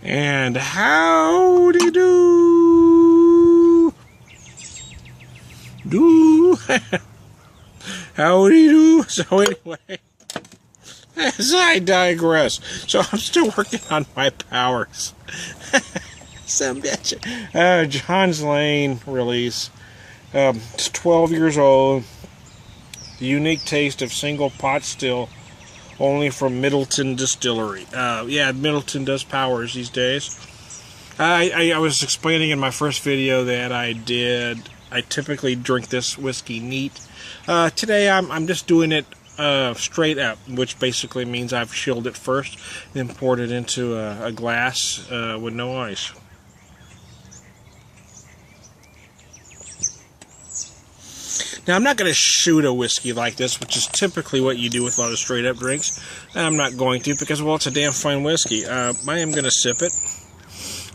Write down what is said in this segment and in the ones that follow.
And howdy do. Howdy do. So anyway, as I digress, so I'm still working on my powers. Some bitch. John's Lane release. It's 12 years old. The unique taste of single pot still, only from Middleton Distillery. Yeah, Middleton does powers these days. I was explaining in my first video that I typically drink this whiskey neat. Today I'm just doing it straight up, which basically means I've chilled it first, then poured it into a glass with no ice. Now, I'm not going to shoot a whiskey like this, which is typically what you do with a lot of straight-up drinks. I'm not going to because, well, it's a damn fine whiskey. I am going to sip it.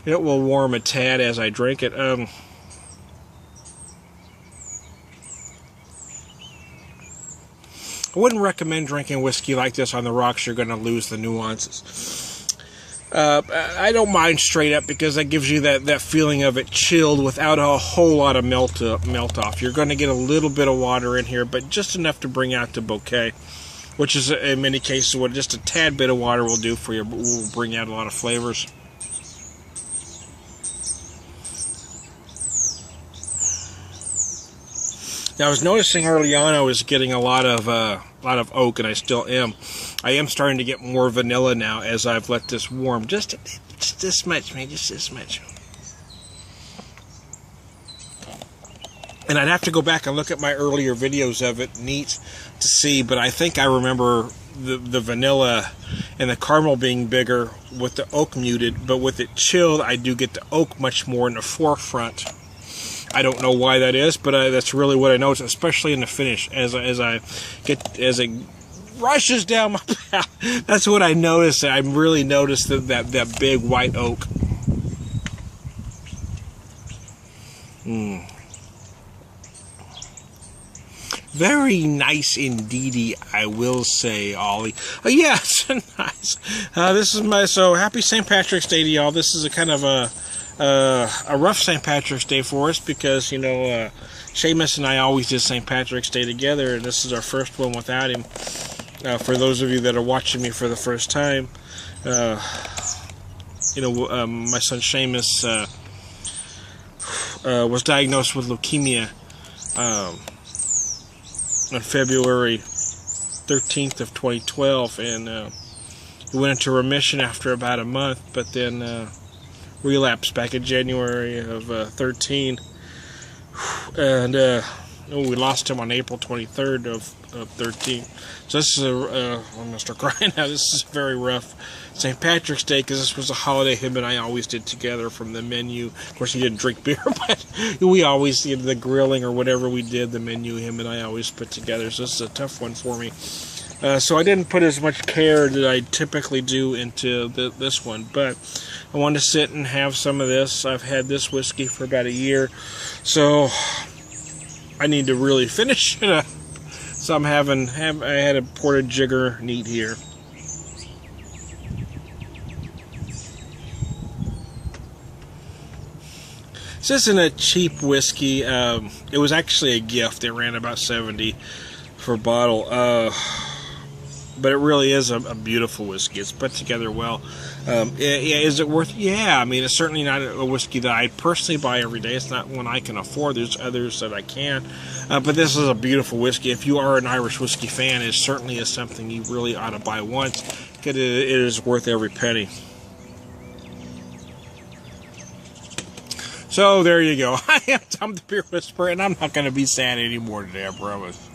It will warm a tad as I drink it. I wouldn't recommend drinking whiskey like this on the rocks. You're going to lose the nuances. I don't mind straight up because that gives you that feeling of it chilled without a whole lot of melt off. You're going to get a little bit of water in here, but just enough to bring out the bouquet, which is in many cases what just a tad bit of water will do for you, but will bring out a lot of flavors. Now, I was noticing early on I was getting a lot of oak, and I still am. I am starting to get more vanilla now as I've let this warm. Just this much, man. Just this much. And I'd have to go back and look at my earlier videos of it neat to see, but I think I remember the vanilla and the caramel being bigger with the oak muted, but with it chilled, I do get the oak much more in the forefront. I don't know why that is, but that's really what I notice, especially in the finish. As it rushes down my palate, that's what I notice. I really noticed that big white oak. Very nice indeedy, I will say, Ollie. Oh yeah, it's nice. This is happy St. Patrick's Day to y'all. This is a kind of a rough St. Patrick's Day for us because, you know, Seamus and I always did St. Patrick's Day together, and this is our first one without him. For those of you that are watching me for the first time, you know, my son Seamus was diagnosed with leukemia on February 13th of 2012, and he went into remission after about a month, but then relapsed back in January of 13, and we lost him on April 23rd of 13. So this is I'm gonna start crying now. This is very rough St. Patrick's Day because this was a holiday him and I always did together from the menu. Of course, he didn't drink beer, but we always, you know, the grilling or whatever we did, the menu him and I always put together. So this is a tough one for me. So I didn't put as much care that I typically do into this one, but I wanted to sit and have some of this. I've had this whiskey for about a year, so I need to really finish it up. So I had a ported jigger neat here. This isn't a cheap whiskey. It was actually a gift. It ran about $70 for a bottle. But it really is a beautiful whiskey. It's put together well. Is it worth? Yeah, I mean, it's certainly not a whiskey that I personally buy every day. It's not one I can afford. There's others that I can. But this is a beautiful whiskey. If you are an Irish whiskey fan, it certainly is something you really ought to buy once, because it is worth every penny. So there you go. I am Tom the Beer Whisperer, and I'm not going to be sad anymore today, I promise.